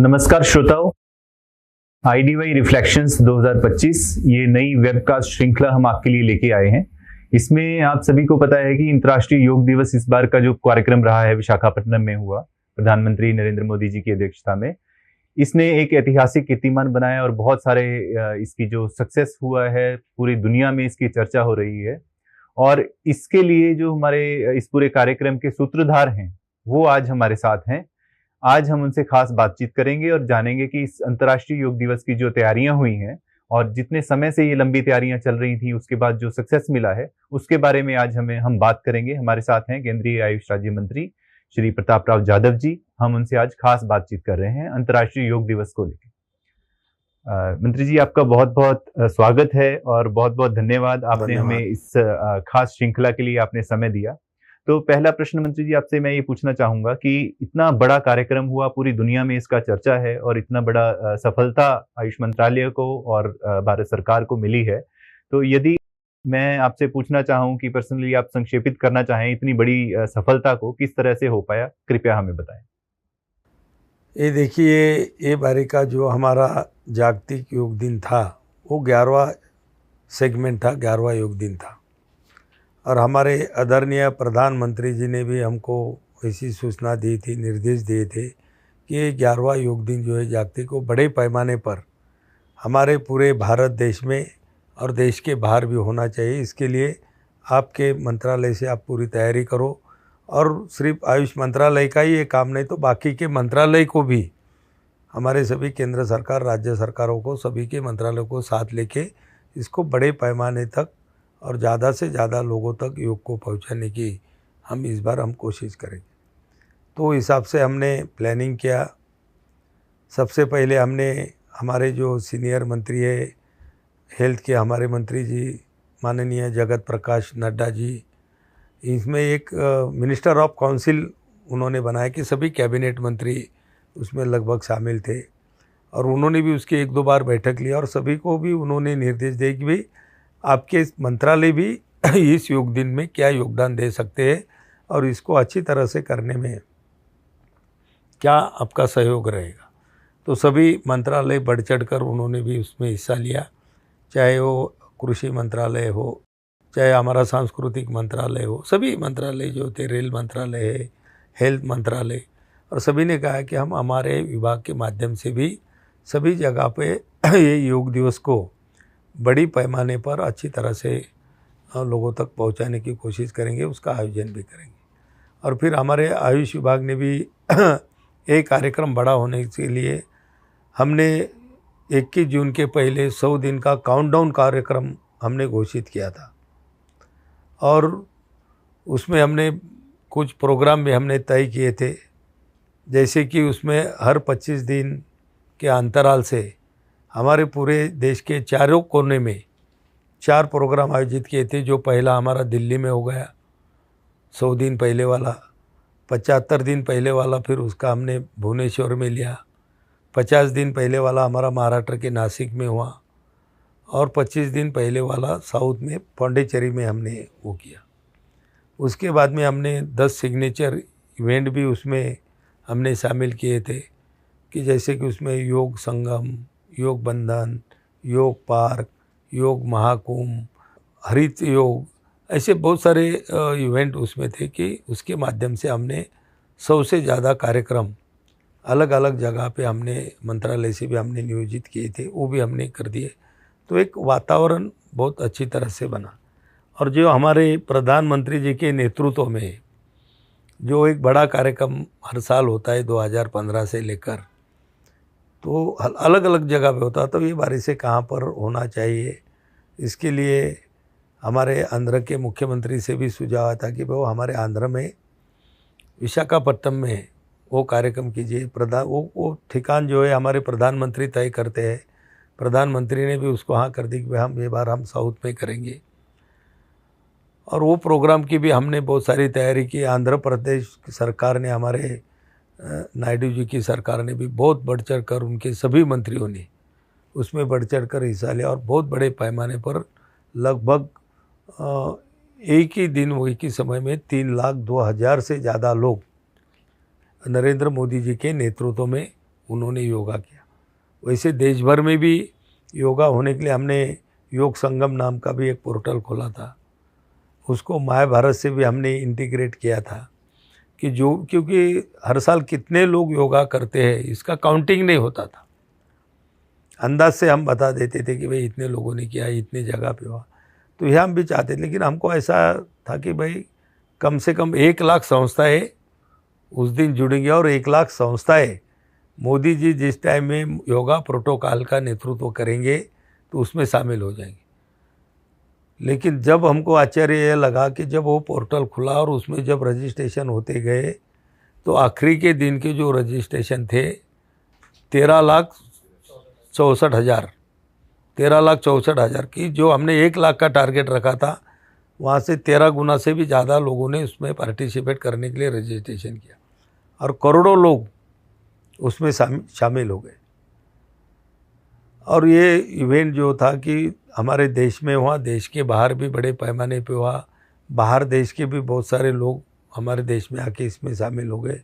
नमस्कार श्रोताओं, IDY reflections 2025 ये नई वेबकास्ट श्रृंखला हम आपके लिए लेके आए हैं। इसमें आप सभी को पता है कि अंतर्राष्ट्रीय योग दिवस इस बार का जो कार्यक्रम रहा है विशाखापट्टनम में हुआ, प्रधानमंत्री नरेंद्र मोदी जी की अध्यक्षता में। इसने एक ऐतिहासिक कीर्तिमान बनाया और बहुत सारे इसकी जो सक्सेस हुआ है पूरी दुनिया में इसकी चर्चा हो रही है। और इसके लिए जो हमारे इस पूरे कार्यक्रम के सूत्रधार हैं वो आज हमारे साथ हैं। आज हम उनसे खास बातचीत करेंगे और जानेंगे कि इस अंतर्राष्ट्रीय योग दिवस की जो तैयारियां हुई हैं और जितने समय से ये लंबी तैयारियां चल रही थी उसके बाद जो सक्सेस मिला है उसके बारे में आज हम बात करेंगे। हमारे साथ हैं केंद्रीय आयुष राज्य मंत्री श्री प्रताप राव जाधव जी। हम उनसे आज खास बातचीत कर रहे हैं अंतर्राष्ट्रीय योग दिवस को लेकर। मंत्री जी, आपका बहुत बहुत स्वागत है और बहुत बहुत धन्यवाद। आपने हमें इस खास श्रृंखला के लिए आपने समय दिया। तो पहला प्रश्न मंत्री जी आपसे मैं ये पूछना चाहूंगा कि इतना बड़ा कार्यक्रम हुआ, पूरी दुनिया में इसका चर्चा है और इतना बड़ा सफलता आयुष मंत्रालय को और भारत सरकार को मिली है, तो यदि मैं आपसे पूछना चाहूं कि पर्सनली आप संक्षेपित करना चाहें इतनी बड़ी सफलता को किस तरह से हो पाया, कृपया हमें बताएं। ये देखिए, ये बारी का जो हमारा जागतिक योग दिन था वो 11वां सेगमेंट था, 11वां योग दिन था। और हमारे आदरणीय प्रधानमंत्री जी ने भी हमको ऐसी सूचना दी थी, निर्देश दिए थे कि ये 11वां योग दिन जो है जागतिक को बड़े पैमाने पर हमारे पूरे भारत देश में और देश के बाहर भी होना चाहिए। इसके लिए आपके मंत्रालय से आप पूरी तैयारी करो। और सिर्फ आयुष मंत्रालय का ही ये काम नहीं, तो बाकी के मंत्रालय को भी, हमारे सभी केंद्र सरकार, राज्य सरकारों को, सभी के मंत्रालयों को साथ लेके इसको बड़े पैमाने तक और ज़्यादा से ज़्यादा लोगों तक योग को पहुंचाने की हम इस बार कोशिश करेंगे। तो हिसाब से हमने प्लानिंग किया। सबसे पहले हमने हमारे जो सीनियर मंत्री है हेल्थ के, हमारे मंत्री जी माननीय जगत प्रकाश नड्डा जी, इसमें एक मिनिस्टर ऑफ काउंसिल उन्होंने बनाया कि सभी कैबिनेट मंत्री उसमें लगभग शामिल थे। और उन्होंने भी उसकी 1-2 बार बैठक ली और सभी को भी उन्होंने निर्देश दिए कि भाई आपके मंत्रालय भी इस योग दिन में क्या योगदान दे सकते हैं और इसको अच्छी तरह से करने में क्या आपका सहयोग रहेगा। तो सभी मंत्रालय बढ़ चढ़कर उन्होंने भी उसमें हिस्सा लिया, चाहे वो कृषि मंत्रालय हो, चाहे हमारा सांस्कृतिक मंत्रालय हो, सभी मंत्रालय जो थे, रेल मंत्रालय है, हेल्थ मंत्रालय, और सभी ने कहा कि हम हमारे विभाग के माध्यम से भी सभी जगह पे ये योग दिवस को बड़ी पैमाने पर अच्छी तरह से लोगों तक पहुंचाने की कोशिश करेंगे, उसका आयोजन भी करेंगे। और फिर हमारे आयुष विभाग ने भी एक कार्यक्रम बड़ा होने के लिए हमने 21 जून के पहले 100 दिन का काउंटडाउन कार्यक्रम हमने घोषित किया था। और उसमें हमने कुछ प्रोग्राम भी हमने तय किए थे, जैसे कि उसमें हर 25 दिन के अंतराल से हमारे पूरे देश के चारों कोने में 4 प्रोग्राम आयोजित किए थे। जो पहला हमारा दिल्ली में हो गया 100 दिन पहले वाला, 75 दिन पहले वाला फिर उसका हमने भुवनेश्वर में लिया, 50 दिन पहले वाला हमारा महाराष्ट्र के नासिक में हुआ और 25 दिन पहले वाला साउथ में पौंडीचेरी में हमने वो किया। उसके बाद में हमने 10 सिग्नेचर इवेंट भी उसमें हमने शामिल किए थे, कि जैसे कि उसमें योग संगम, योग बंधन, योग पार्क, योग महाकुंभ, हरित योग, ऐसे बहुत सारे इवेंट उसमें थे कि उसके माध्यम से हमने 100 से ज़्यादा कार्यक्रम अलग अलग जगह पे हमने मंत्रालय से भी हमने नियोजित किए थे, वो भी हमने कर दिए। तो एक वातावरण बहुत अच्छी तरह से बना। और जो हमारे प्रधानमंत्री जी के नेतृत्व में जो एक बड़ा कार्यक्रम हर साल होता है 2015 से लेकर, तो अलग अलग जगह पे होता, तो ये बारी से कहाँ पर होना चाहिए, इसके लिए हमारे आंध्र के मुख्यमंत्री से भी सुझाव आता कि वो हमारे आंध्र में विशाखापट्टनम में वो कार्यक्रम कीजिए। वो ठिकान जो है हमारे प्रधानमंत्री तय करते हैं। प्रधानमंत्री ने भी उसको हाँ कर दी कि हम ये बार हम साउथ में करेंगे। और वो प्रोग्राम की भी हमने बहुत सारी तैयारी की। आंध्र प्रदेश सरकार ने, हमारे नायडू जी की सरकार ने भी बहुत बढ़ चढ़ कर, उनके सभी मंत्रियों ने उसमें बढ़ चढ़ कर हिस्सा लिया और बहुत बड़े पैमाने पर लगभग एक ही दिन, एक ही समय में 3,02,000 से ज़्यादा लोग नरेंद्र मोदी जी के नेतृत्व में उन्होंने योगा किया। वैसे देश भर में भी योगा होने के लिए हमने योग संगम नाम का भी एक पोर्टल खोला था, उसको माय भारत से भी हमने इंटीग्रेट किया था कि जो, क्योंकि हर साल कितने लोग योगा करते हैं इसका काउंटिंग नहीं होता था। अंदाज से हम बता देते थे कि भाई इतने लोगों ने किया, इतने जगह पे हुआ। तो यह हम भी चाहते थे, लेकिन हमको ऐसा था कि भाई कम से कम 1 लाख संस्थाएं उस दिन जुड़ेंगी, और 1 लाख संस्थाएं मोदी जी जिस टाइम में योगा प्रोटोकॉल का नेतृत्व करेंगे तो उसमें शामिल हो जाएंगे। लेकिन जब हमको आश्चर्य यह लगा कि जब वो पोर्टल खुला और उसमें जब रजिस्ट्रेशन होते गए तो आखिरी के दिन के जो रजिस्ट्रेशन थे 13,64,000 की, जो हमने 1 लाख का टारगेट रखा था वहाँ से 13 गुना से भी ज़्यादा लोगों ने उसमें पार्टिसिपेट करने के लिए रजिस्ट्रेशन किया, और करोड़ों लोग उसमें शामिल हो गए। और ये इवेंट जो था कि हमारे देश में हुआ, देश के बाहर भी बड़े पैमाने पे हुआ, बाहर देश के भी बहुत सारे लोग हमारे देश में आके इसमें शामिल हो गए।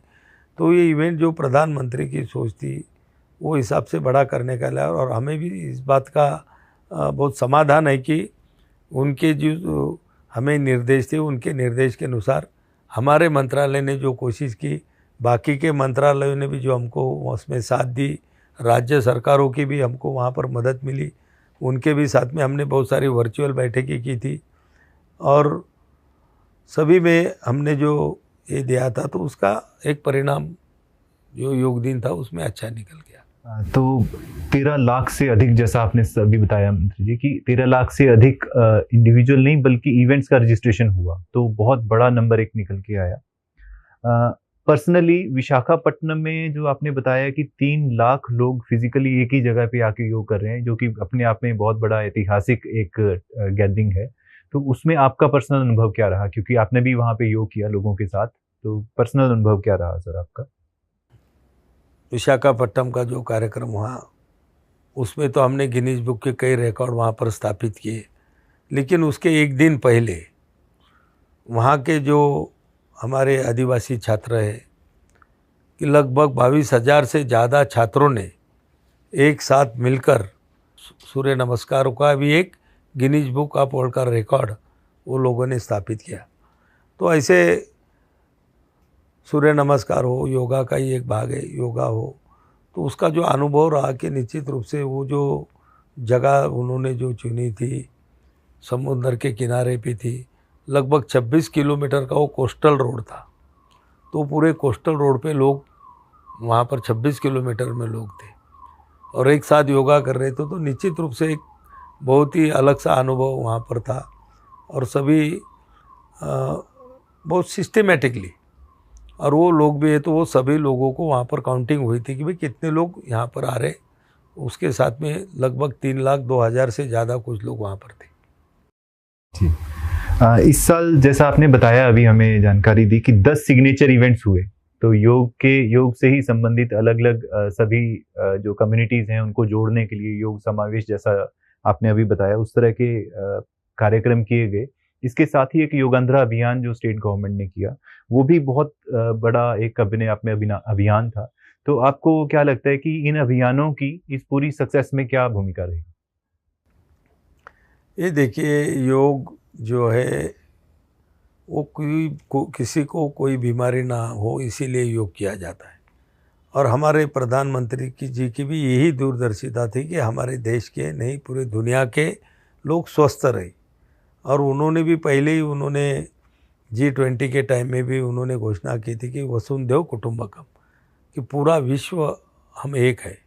तो ये इवेंट जो प्रधानमंत्री की सोच थी वो हिसाब से बड़ा करने का लिया, और हमें भी इस बात का बहुत समाधान है कि उनके जो हमें निर्देश थे उनके निर्देश के अनुसार हमारे मंत्रालय ने जो कोशिश की, बाकी के मंत्रालयों ने भी जो हमको उसमें साथ दी, राज्य सरकारों की भी हमको वहाँ पर मदद मिली, उनके भी साथ में हमने बहुत सारी वर्चुअल बैठकें की थी, और सभी में हमने जो ये दिया था तो उसका एक परिणाम जो योग दिन था उसमें अच्छा निकल गया। तो 13 लाख से अधिक, जैसा आपने अभी बताया मंत्री जी, कि 13 लाख से अधिक इंडिविजुअल नहीं बल्कि इवेंट्स का रजिस्ट्रेशन हुआ, तो बहुत बड़ा नंबर एक निकल के आया। पर्सनली विशाखापट्टनम में जो आपने बताया कि 3 लाख लोग फिजिकली एक ही जगह पे आके योग कर रहे हैं, जो कि अपने आप में बहुत बड़ा ऐतिहासिक एक गैदरिंग है, तो उसमें आपका पर्सनल अनुभव क्या रहा? क्योंकि आपने भी वहाँ पे योग किया लोगों के साथ, तो पर्सनल अनुभव क्या रहा सर आपका? विशाखापट्टनम का जो कार्यक्रम हुआ उसमें तो हमने गिनीज बुक के कई रिकॉर्ड वहाँ पर स्थापित किए, लेकिन उसके एक दिन पहले वहाँ के जो हमारे आदिवासी छात्र हैं कि लगभग 22,000 से ज़्यादा छात्रों ने एक साथ मिलकर सूर्य नमस्कारों का भी एक गिनीज बुक ऑफ वर्ल्ड का रिकॉर्ड वो लोगों ने स्थापित किया। तो ऐसे सूर्य नमस्कार हो, योगा का ही एक भाग है, योगा हो, तो उसका जो अनुभव रहा कि निश्चित रूप से वो जो जगह उन्होंने जो चुनी थी समुद्र के किनारे पे थी, लगभग 26 किलोमीटर का वो कोस्टल रोड था, तो पूरे कोस्टल रोड पे लोग वहाँ पर 26 किलोमीटर में लोग थे और एक साथ योगा कर रहे थे, तो निश्चित रूप से एक बहुत ही अलग सा अनुभव वहाँ पर था। और सभी बहुत सिस्टमेटिकली, और वो लोग भी है तो वो सभी लोगों को वहाँ पर काउंटिंग हुई थी कि भाई कितने लोग यहाँ पर आ रहे, उसके साथ में लगभग 3,02,000 से ज़्यादा कुछ लोग वहाँ पर थे। जी, इस साल जैसा आपने बताया, अभी हमें जानकारी दी कि 10 सिग्नेचर इवेंट्स हुए, तो योग से ही संबंधित अलग अलग सभी जो कम्युनिटीज़ हैं उनको जोड़ने के लिए योग समावेश, जैसा आपने अभी बताया, उस तरह के कार्यक्रम किए गए। इसके साथ ही एक योगांध्रा अभियान जो स्टेट गवर्नमेंट ने किया, वो भी बहुत बड़ा एक अपने आप में अभियान था। तो आपको क्या लगता है कि इन अभियानों की इस पूरी सक्सेस में क्या भूमिका रही? ये देखिए, योग जो है वो किसी को कोई बीमारी ना हो इसीलिए योग किया जाता है, और हमारे प्रधानमंत्री जी की भी यही दूरदर्शिता थी कि हमारे देश के नहीं पूरे दुनिया के लोग स्वस्थ रहे। और उन्होंने भी पहले ही उन्होंने G20 के टाइम में भी उन्होंने घोषणा की थी कि वसुंधैव कुटुंबकम, कि पूरा विश्व हम एक है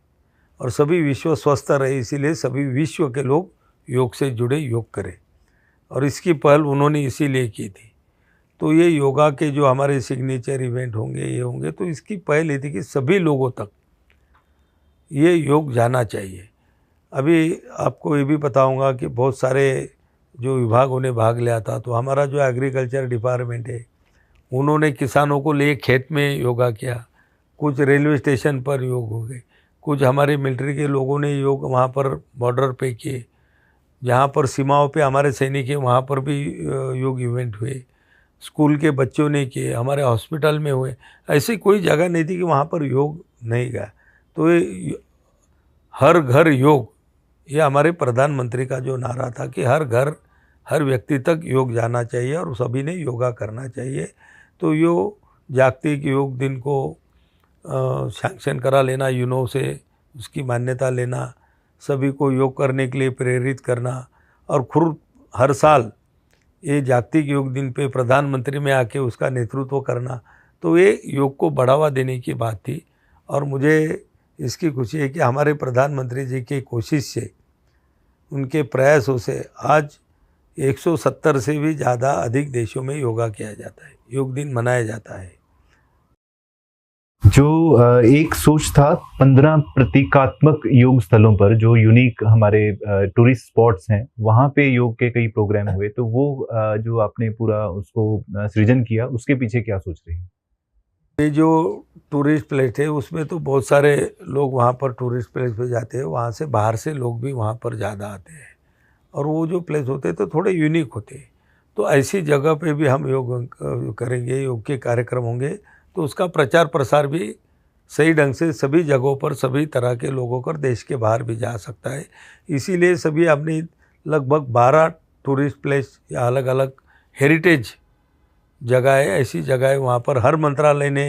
और सभी विश्व स्वस्थ रहे, इसीलिए सभी विश्व के लोग योग से जुड़े, योग करें, और इसकी पहल उन्होंने इसीलिए की थी। तो ये योगा के जो हमारे सिग्नेचर इवेंट होंगे, ये होंगे, तो इसकी पहल ये थी कि सभी लोगों तक ये योग जाना चाहिए। अभी आपको ये भी बताऊंगा कि बहुत सारे जो विभागों ने भाग लिया था, तो हमारा जो एग्रीकल्चर डिपार्टमेंट है उन्होंने किसानों को ले खेत में योगा किया, कुछ रेलवे स्टेशन पर योग हो गए, कुछ हमारे मिलिट्री के लोगों ने योग वहाँ पर बॉर्डर पे किए, जहाँ पर सीमाओं पे हमारे सैनिक हैं वहाँ पर भी योग इवेंट हुए, स्कूल के बच्चों ने किए, हमारे हॉस्पिटल में हुए। ऐसी कोई जगह नहीं थी कि वहाँ पर योग नहीं गया। तो ये हर घर योग, ये हमारे प्रधानमंत्री का जो नारा था कि हर घर हर व्यक्ति तक योग जाना चाहिए और सभी ने योगा करना चाहिए। तो यो जागतिक योग दिन को सैंक्शन करा लेना यूनो से, उसकी मान्यता लेना, सभी को योग करने के लिए प्रेरित करना और खुद हर साल ये जागतिक योग दिन पे प्रधानमंत्री में आके उसका नेतृत्व करना, तो ये योग को बढ़ावा देने की बात थी। और मुझे इसकी खुशी है कि हमारे प्रधानमंत्री जी की कोशिश से, उनके प्रयासों से आज 170 से भी ज़्यादा अधिक देशों में योगा किया जाता है, योग दिन मनाया जाता है। जो एक सोच था 15 प्रतीकात्मक योग स्थलों पर जो यूनिक हमारे टूरिस्ट स्पॉट्स हैं, वहाँ पे योग के कई प्रोग्राम हुए, तो वो जो आपने पूरा उसको सृजन किया, उसके पीछे क्या सोच रही है? ये जो टूरिस्ट प्लेस है उसमें तो बहुत सारे लोग वहाँ पर टूरिस्ट प्लेस पे जाते हैं, वहाँ से बाहर से लोग भी वहाँ पर ज़्यादा आते हैं और वो जो प्लेस होते हैं तो थोड़े यूनिक होते हैं। तो ऐसी जगह पे भी हम योग करेंगे, योग के कार्यक्रम होंगे, तो उसका प्रचार प्रसार भी सही ढंग से सभी जगहों पर सभी तरह के लोगों कर देश के बाहर भी जा सकता है। इसीलिए सभी अपनी लगभग 12 टूरिस्ट प्लेस या अलग अलग हेरिटेज जगह है, ऐसी जगह है वहाँ पर हर मंत्रालय ने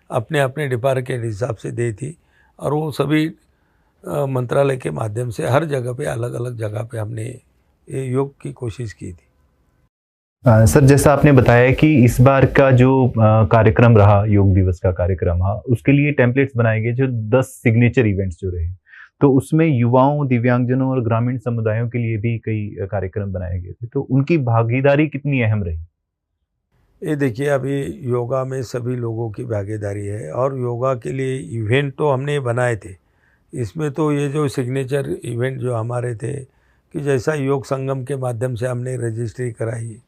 अपने अपने डिपार्टमेंट के हिसाब से दी थी और वो सभी मंत्रालय के माध्यम से हर जगह पे अलग अलग जगह पे हमने ये योग की कोशिश की थी। सर, जैसा आपने बताया कि इस बार का जो कार्यक्रम रहा, योग दिवस का कार्यक्रम रहा, उसके लिए टेम्पलेट्स बनाए गए जो 10 सिग्नेचर इवेंट्स जो रहे, तो उसमें युवाओं, दिव्यांगजनों और ग्रामीण समुदायों के लिए भी कई कार्यक्रम बनाए गए थे, तो उनकी भागीदारी कितनी अहम रही? ये देखिए, अभी योगा में सभी लोगों की भागीदारी है और योगा के लिए इवेंट तो हमने बनाए थे। इसमें तो ये जो सिग्नेचर इवेंट जो हमारे थे कि जैसा योग संगम के माध्यम से हमने रजिस्ट्री कराई,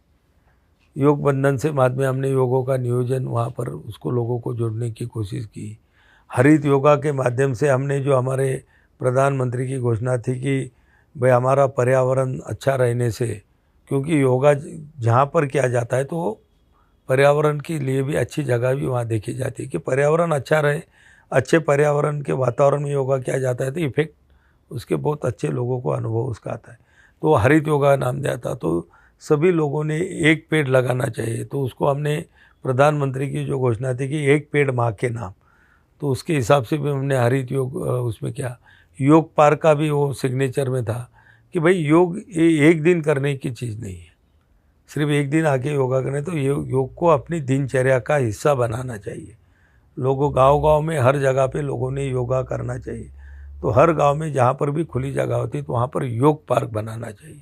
योग बंधन से बाद में हमने योगों का नियोजन वहाँ पर उसको लोगों को जोड़ने की कोशिश की। हरित योगा के माध्यम से हमने जो हमारे प्रधानमंत्री की घोषणा थी कि भाई हमारा पर्यावरण अच्छा रहने से, क्योंकि योगा जहाँ पर किया जाता है तो पर्यावरण के लिए भी अच्छी जगह भी वहाँ देखी जाती है कि पर्यावरण अच्छा रहे, अच्छे पर्यावरण के वातावरण में योगा किया जाता है तो इफेक्ट उसके बहुत अच्छे लोगों को अनुभव उसका आता है। तो हरित योगा नाम दिया था, तो सभी लोगों ने एक पेड़ लगाना चाहिए, तो उसको हमने प्रधानमंत्री की जो घोषणा थी कि एक पेड़ माँ के नाम, तो उसके हिसाब से भी हमने हरित योग उसमें क्या योग पार्क का भी वो सिग्नेचर में था कि भाई योग ये एक दिन करने की चीज़ नहीं है, सिर्फ एक दिन आके योगा करने, तो योग को अपनी दिनचर्या का हिस्सा बनाना चाहिए। लोगों गांव-गांव में हर जगह पे लोगों ने योगा करना चाहिए, तो हर गांव में जहाँ पर भी खुली जगह होती तो वहाँ पर योग पार्क बनाना चाहिए।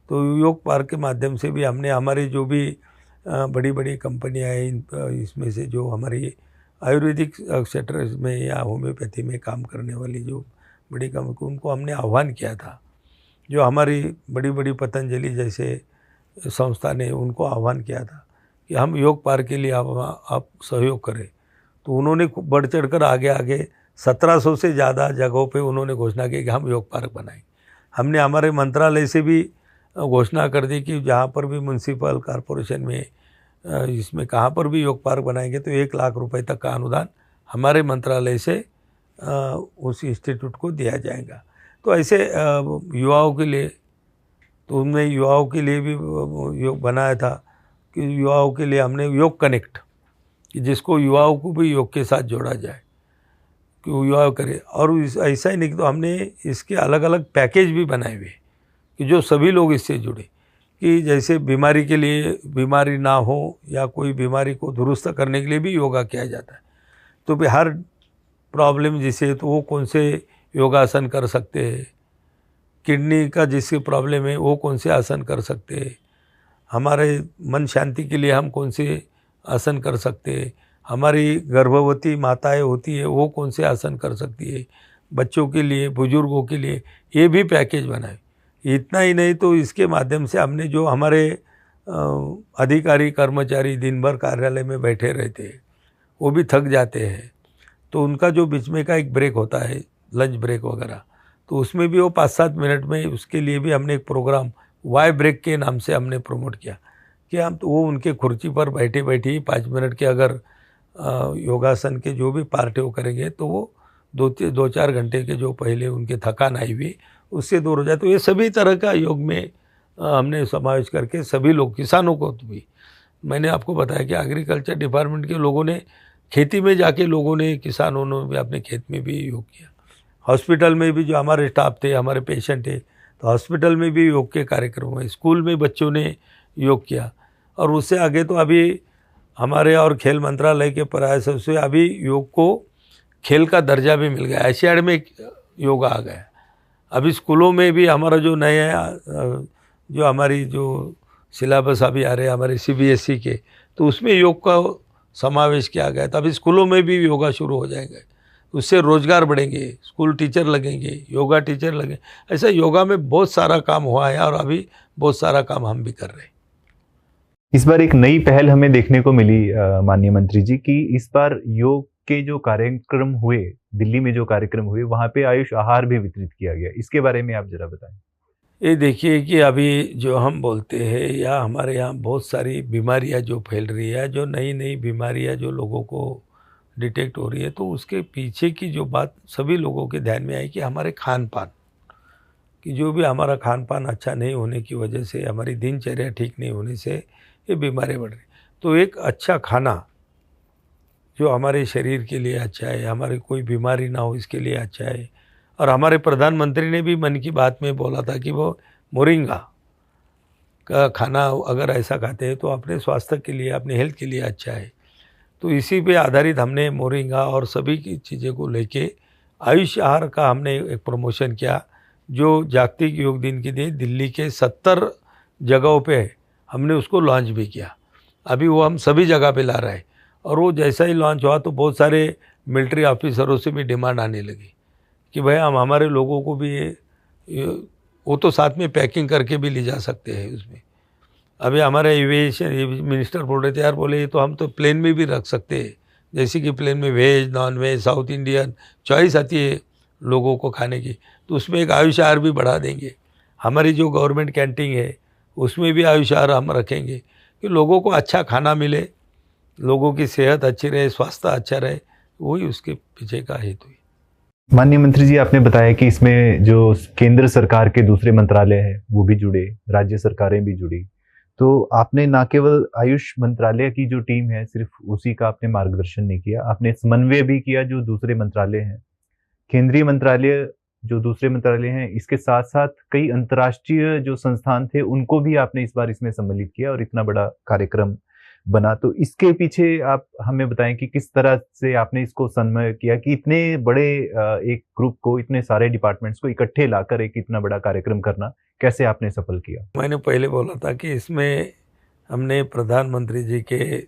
तो योग पार्क के माध्यम से भी हमने हमारी जो भी बड़ी बड़ी कंपनियाँ हैं, इसमें से जो हमारी आयुर्वेदिक सेक्टर में या होम्योपैथी में काम करने वाली जो बड़ी कंपनी, उनको हमने आह्वान किया था। जो हमारी बड़ी बड़ी पतंजलि जैसे संस्था ने उनको आह्वान किया था कि हम योग पार्क के लिए आप सहयोग करें, तो उन्होंने बढ़ चढ़ कर आगे 1700 से ज़्यादा जगहों पे उन्होंने घोषणा की कि हम योग पार्क बनाएंगे। हमने हमारे मंत्रालय से भी घोषणा कर दी कि जहाँ पर भी म्यूनसिपल कॉरपोरेशन में इसमें कहाँ पर भी योग पार्क बनाएंगे तो 1 लाख रुपए तक का अनुदान हमारे मंत्रालय से उस इंस्टीट्यूट को दिया जाएगा। तो ऐसे युवाओं के लिए, तो उनमें युवाओं के लिए भी योग बनाया था कि युवाओं के लिए हमने योग कनेक्ट, कि जिसको युवाओं को भी योग के साथ जोड़ा जाए कि वो युवा करे। और ऐसा ही नहीं, तो हमने इसके अलग अलग पैकेज भी बनाए हुए कि जो सभी लोग इससे जुड़े, कि जैसे बीमारी के लिए, बीमारी ना हो या कोई बीमारी को दुरुस्त करने के लिए भी योगा किया जाता है, तो भी हर प्रॉब्लम जिसे तो वो कौन से योगासन कर सकते हैं, किडनी का जिसकी प्रॉब्लम है वो कौन से आसन कर सकते हैं, हमारे मन शांति के लिए हम कौन से आसन कर सकते हैं, हमारी गर्भवती माताएं होती है वो कौन से आसन कर सकती है, बच्चों के लिए, बुजुर्गों के लिए, ये भी पैकेज बनाए। इतना ही नहीं, तो इसके माध्यम से हमने जो हमारे अधिकारी कर्मचारी दिन भर कार्यालय में बैठे रहते हैं, वो भी थक जाते हैं, तो उनका जो बीच में का एक ब्रेक होता है, लंच ब्रेक वगैरह, तो उसमें भी वो 5-7 मिनट में, उसके लिए भी हमने एक प्रोग्राम वाई ब्रेक के नाम से हमने प्रमोट किया कि हम तो वो उनके कुर्सी पर बैठे बैठे ही 5 मिनट के अगर योगासन के जो भी पार्ट वो करेंगे तो वो दो चार घंटे के जो पहले उनके थकान आई हुई उससे दूर हो जाए। तो ये सभी तरह का योग में हमने समावेश करके सभी लोग, किसानों को भी, मैंने आपको बताया कि एग्रीकल्चर डिपार्टमेंट के लोगों ने खेती में जाके, लोगों ने, किसानों ने भी अपने खेत में भी योग किया। हॉस्पिटल में भी जो हमारे स्टाफ थे, हमारे पेशेंट थे, तो हॉस्पिटल में भी योग के कार्यक्रम हुए, स्कूल में बच्चों ने योग किया। और उससे आगे तो अभी हमारे और खेल मंत्रालय के प्रयास से अभी योग को खेल का दर्जा भी मिल गया, एशियाड में योगा आ गया। अभी स्कूलों में भी हमारा जो नया जो हमारी जो सिलेबस अभी आ रहे हैं हमारे CBSE के, तो उसमें योग का समावेश किया गया। तो अभी स्कूलों में भी योगा शुरू हो जाएंगे, उससे रोजगार बढ़ेंगे, स्कूल टीचर लगेंगे, योगा टीचर लगेंगे। ऐसा योगा में बहुत सारा काम हुआ है और अभी बहुत सारा काम हम भी कर रहे हैं। इस बार एक नई पहल हमें देखने को मिली माननीय मंत्री जी कि इस बार योग के जो कार्यक्रम हुए, दिल्ली में जो कार्यक्रम हुए, वहां पे आयुष आहार भी वितरित किया गया। इसके बारे में आप जरा बताएं। ये देखिए कि अभी जो हम बोलते हैं, या हमारे यहाँ बहुत सारी बीमारियाँ जो फैल रही है, जो नई नई बीमारियाँ जो लोगों को डिटेक्ट हो रही है, तो उसके पीछे की जो बात सभी लोगों के ध्यान में आई कि हमारे खान पान, कि जो भी हमारा खान पान अच्छा नहीं होने की वजह से, हमारी दिनचर्या ठीक नहीं होने से ये बीमारियाँ बढ़ रही। तो एक अच्छा खाना जो हमारे शरीर के लिए अच्छा है, हमारी कोई बीमारी ना हो इसके लिए अच्छा है। और हमारे प्रधानमंत्री ने भी मन की बात में बोला था कि वो मोरिंगा का खाना अगर ऐसा खाते हैं तो अपने स्वास्थ्य के लिए, अपने हेल्थ के लिए अच्छा है। तो इसी पे आधारित हमने मोरिंगा और सभी की चीज़ें को लेके आयुष आहार का हमने एक प्रमोशन किया, जो जागतिक योग दिन के दिन दिल्ली के 70 जगहों पे हमने उसको लॉन्च भी किया। अभी वो हम सभी जगह पे ला रहे हैं। और वो जैसा ही लॉन्च हुआ तो बहुत सारे मिलिट्री ऑफिसरों से भी डिमांड आने लगी कि भाई हम हमारे लोगों को भी वो तो साथ में पैकिंग करके भी ले जा सकते हैं उसमें। अभी हमारे एविएशन मिनिस्टर बोल रहे थे, यार बोले ये तो हम तो प्लेन में भी रख सकते हैं, जैसे कि प्लेन में veg, non veg, South Indian choice आती है लोगों को खाने की, तो उसमें एक आयुष आहार भी बढ़ा देंगे। हमारी जो गवर्नमेंट कैंटीन है उसमें भी आयुष आहार हम रखेंगे कि लोगों को अच्छा खाना मिले, लोगों की सेहत अच्छी रहे, स्वास्थ्य अच्छा रहे, वही उसके पीछे का हेतु है। माननीय मंत्री जी, आपने बताया कि इसमें जो केंद्र सरकार के दूसरे मंत्रालय हैं वो भी जुड़े, राज्य सरकारें भी जुड़ी। तो आपने ना केवल आयुष मंत्रालय की जो टीम है सिर्फ उसी का आपने मार्गदर्शन नहीं किया, आपने समन्वय भी किया जो दूसरे मंत्रालय हैं, केंद्रीय मंत्रालय जो दूसरे मंत्रालय हैं, इसके साथ साथ कई अंतर्राष्ट्रीय जो संस्थान थे उनको भी आपने इस बार इसमें सम्मिलित किया और इतना बड़ा कार्यक्रम बना। तो इसके पीछे आप हमें बताएं कि किस तरह से आपने इसको समन्वय किया कि इतने बड़े एक ग्रुप को, इतने सारे डिपार्टमेंट्स को इकट्ठे लाकर एक इतना बड़ा कार्यक्रम करना कैसे आपने सफल किया? मैंने पहले बोला था कि इसमें हमने प्रधानमंत्री जी के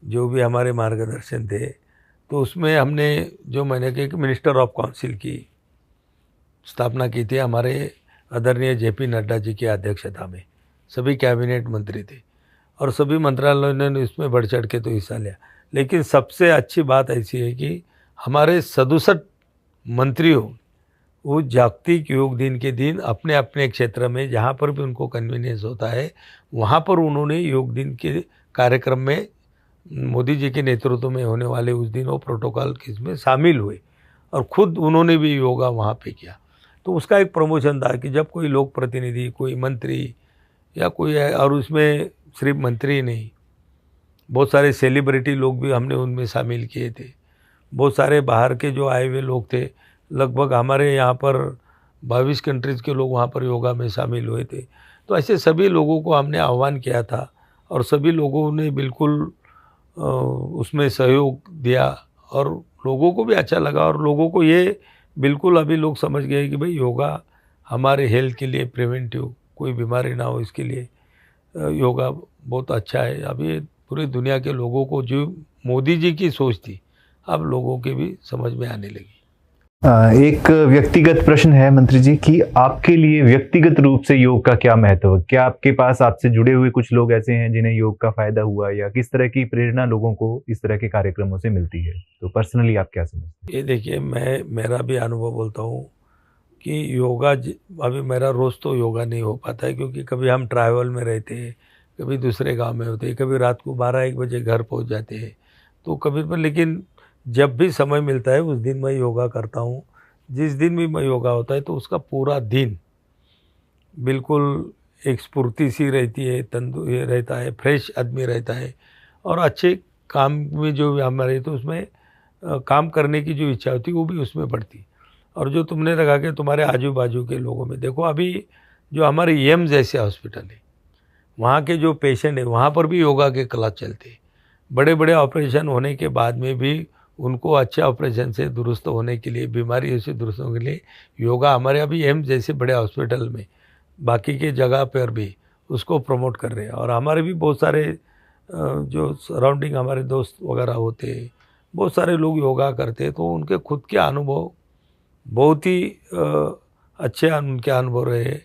जो भी हमारे मार्गदर्शन थे, तो उसमें हमने जो मैंने कहा कि मिनिस्टर ऑफ काउंसिल की स्थापना की थी, हमारे आदरणीय JP नड्डा जी की अध्यक्षता में सभी कैबिनेट मंत्री थे और सभी मंत्रालयों ने इसमें बढ़ चढ़ के तो हिस्सा लिया। लेकिन सबसे अच्छी बात ऐसी है कि हमारे 67 मंत्रियों वो जागतिक योग दिन के दिन अपने अपने क्षेत्र में जहाँ पर भी उनको कन्वीनियंस होता है वहाँ पर उन्होंने योग दिन के कार्यक्रम में मोदी जी के नेतृत्व में होने वाले उस दिन वो प्रोटोकॉल किसमें शामिल हुए और खुद उन्होंने भी योगा वहाँ पे किया। तो उसका एक प्रमोशन था कि जब कोई लोक प्रतिनिधि, कोई मंत्री या कोई है, और उसमें सिर्फ मंत्री नहीं, बहुत सारे सेलिब्रिटी लोग भी हमने उनमें शामिल किए थे। बहुत सारे बाहर के जो आए हुए लोग थे, लगभग हमारे यहाँ पर 22 कंट्रीज़ के लोग वहाँ पर योगा में शामिल हुए थे। तो ऐसे सभी लोगों को हमने आह्वान किया था और सभी लोगों ने बिल्कुल उसमें सहयोग दिया और लोगों को भी अच्छा लगा। और लोगों को ये बिल्कुल अभी लोग समझ गए कि भाई योगा हमारे हेल्थ के लिए प्रिवेंटिव, कोई बीमारी ना हो इसके लिए योगा बहुत अच्छा है। अब ये पूरी दुनिया के लोगों को जो मोदी जी की सोच थी अब लोगों के भी समझ में आने लगी। एक व्यक्तिगत प्रश्न है मंत्री जी कि आपके लिए व्यक्तिगत रूप से योग का क्या महत्व है? क्या आपके पास आपसे जुड़े हुए कुछ लोग ऐसे हैं जिन्हें योग का फायदा हुआ, या किस तरह की प्रेरणा लोगों को इस तरह के कार्यक्रमों से मिलती है? तो पर्सनली आप क्या समझते हैं? ये देखिए, मेरा भी अनुभव बोलता हूँ कि योगा अभी मेरा रोज़ तो योगा नहीं हो पाता है क्योंकि कभी हम ट्रैवल में रहते हैं, कभी दूसरे गांव में होते हैं, कभी रात को 12-1 बजे घर पहुंच जाते हैं, तो कभी पर। लेकिन जब भी समय मिलता है उस दिन मैं योगा करता हूँ। जिस दिन भी मैं योगा होता है तो उसका पूरा दिन बिल्कुल एक स्फूर्ति सी रहती है, ये रहता है, फ्रेश आदमी रहता है और अच्छे काम में जो हमारे तो उसमें काम करने की जो इच्छा होती है वो भी उसमें बढ़ती। और जो तुमने रखा कि तुम्हारे आजू बाजू के लोगों में देखो, अभी जो हमारे एम्स जैसे हॉस्पिटल है वहाँ के जो पेशेंट है वहाँ पर भी योगा के क्लास चलते हैं। बड़े बड़े ऑपरेशन होने के बाद में भी उनको अच्छे ऑपरेशन से दुरुस्त होने के लिए, बीमारी से दुरुस्त होने के लिए योगा हमारे अभी एम्स जैसे बड़े हॉस्पिटल में, बाकी के जगह पर भी उसको प्रमोट कर रहे हैं। और हमारे भी बहुत सारे जो सराउंडिंग हमारे दोस्त वगैरह होते, बहुत सारे लोग योगा करते, तो उनके खुद के अनुभव बहुत ही अच्छे उनके अनुभव रहे।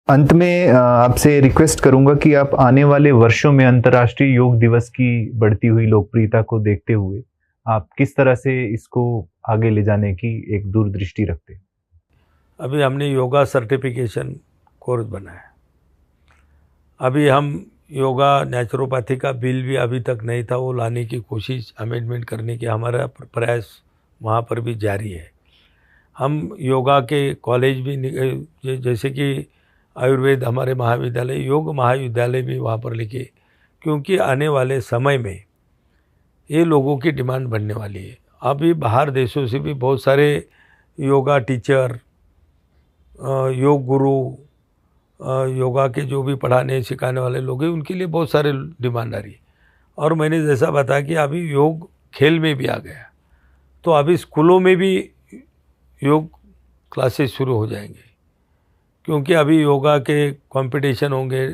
अंत में आपसे रिक्वेस्ट करूंगा कि आप आने वाले वर्षों में अंतर्राष्ट्रीय योग दिवस की बढ़ती हुई लोकप्रियता को देखते हुए आप किस तरह से इसको आगे ले जाने की एक दूरदृष्टि रखते हैं? अभी हमने योगा सर्टिफिकेशन कोर्स बनाया। अभी हम योगा नेचुरोपैथी का बिल भी अभी तक नहीं था, वो लाने की कोशिश, अमेंडमेंट करने की हमारा प्रयास वहाँ पर भी जारी है। हम योगा के कॉलेज भी जैसे कि आयुर्वेद हमारे महाविद्यालय, योग महाविद्यालय भी वहाँ पर लिखे, क्योंकि आने वाले समय में ये लोगों की डिमांड बढ़ने वाली है। अभी बाहर देशों से भी बहुत सारे योगा टीचर, योग गुरु, योगा के जो भी पढ़ाने सिखाने वाले लोग हैं उनके लिए बहुत सारे डिमांड आ रही है। और मैंने जैसा बताया कि अभी योग खेल में भी आ गया, तो अभी स्कूलों में भी योग क्लासेस शुरू हो जाएंगे, क्योंकि अभी योगा के कंपटीशन होंगे,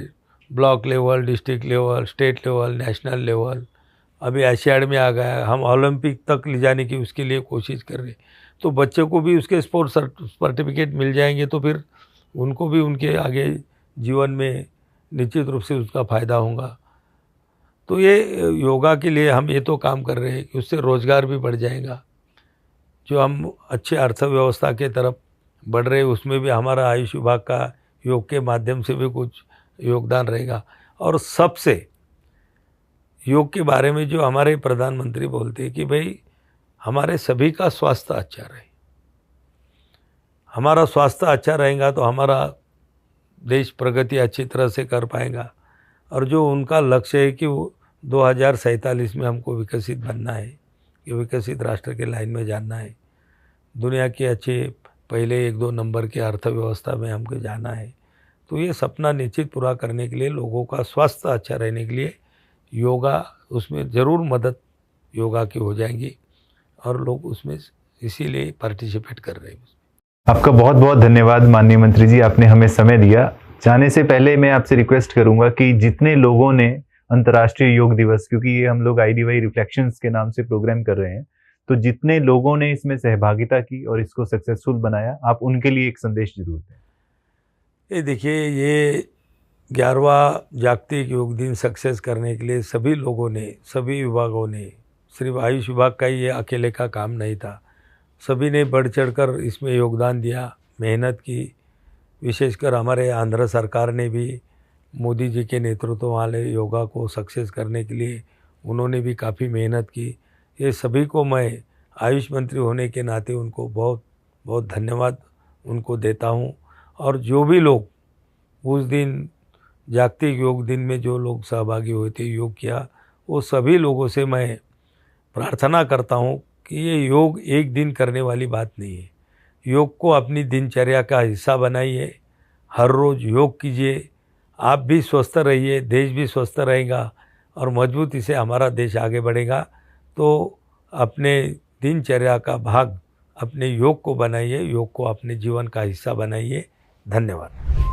block level, district level, state level, national level, अभी एशियाड में आ गया, हम ओलंपिक तक ले जाने की उसके लिए कोशिश कर रहे। तो बच्चों को भी उसके स्पोर्ट्स सर्टिफिकेट मिल जाएंगे, तो फिर उनको भी उनके आगे जीवन में निश्चित रूप से उसका फ़ायदा होगा। तो ये योगा के लिए हम ये तो काम कर रहे हैं कि उससे रोज़गार भी बढ़ जाएगा। जो हम अच्छे अर्थव्यवस्था के तरफ बढ़ रहे, उसमें भी हमारा आयुष विभाग का योग के माध्यम से भी कुछ योगदान रहेगा। और सबसे योग के बारे में जो हमारे प्रधानमंत्री बोलते हैं कि भाई हमारे सभी का स्वास्थ्य अच्छा रहे, हमारा स्वास्थ्य अच्छा रहेगा तो हमारा देश प्रगति अच्छी तरह से कर पाएगा। और जो उनका लक्ष्य है कि वो 2047 में हमको विकसित बनना है, कि विकसित राष्ट्र के लाइन में जाना है, दुनिया के अच्छे पहले 1-2 नंबर के अर्थव्यवस्था में हमको जाना है। तो ये सपना निश्चित पूरा करने के लिए, लोगों का स्वास्थ्य अच्छा रहने के लिए योगा, उसमें ज़रूर मदद योगा की हो जाएगी और लोग उसमें इसीलिए पार्टिसिपेट कर रहे हैं। आपका बहुत बहुत धन्यवाद माननीय मंत्री जी, आपने हमें समय दिया। जाने से पहले मैं आपसे रिक्वेस्ट करूंगा कि जितने लोगों ने अंतर्राष्ट्रीय योग दिवस, क्योंकि ये हम लोग IDY रिफ्लेक्शंस के नाम से प्रोग्राम कर रहे हैं, तो जितने लोगों ने इसमें सहभागिता की और इसको सक्सेसफुल बनाया, आप उनके लिए एक संदेश जरूर दें। ये देखिए, ये 11वां जागतिक योग दिन सक्सेस करने के लिए सभी लोगों ने, सभी विभागों ने, सिर्फ आयुष विभाग का ही ये अकेले का काम नहीं था, सभी ने बढ़ चढ़कर इसमें योगदान दिया, मेहनत की। विशेषकर हमारे आंध्र सरकार ने भी मोदी जी के नेतृत्व वाले योगा को सक्सेस करने के लिए उन्होंने भी काफ़ी मेहनत की। ये सभी को मैं आयुष मंत्री होने के नाते उनको बहुत बहुत धन्यवाद उनको देता हूँ। और जो भी लोग उस दिन जागतिक योग दिन में जो लोग सहभागी हुए थे, योग किया, वो सभी लोगों से मैं प्रार्थना करता हूँ कि ये योग एक दिन करने वाली बात नहीं है। योग को अपनी दिनचर्या का हिस्सा बनाइए, हर रोज़ योग कीजिए, आप भी स्वस्थ रहिए, देश भी स्वस्थ रहेगा और मजबूती से हमारा देश आगे बढ़ेगा। तो अपने दिनचर्या का भाग अपने योग को बनाइए, योग को अपने जीवन का हिस्सा बनाइए। धन्यवाद।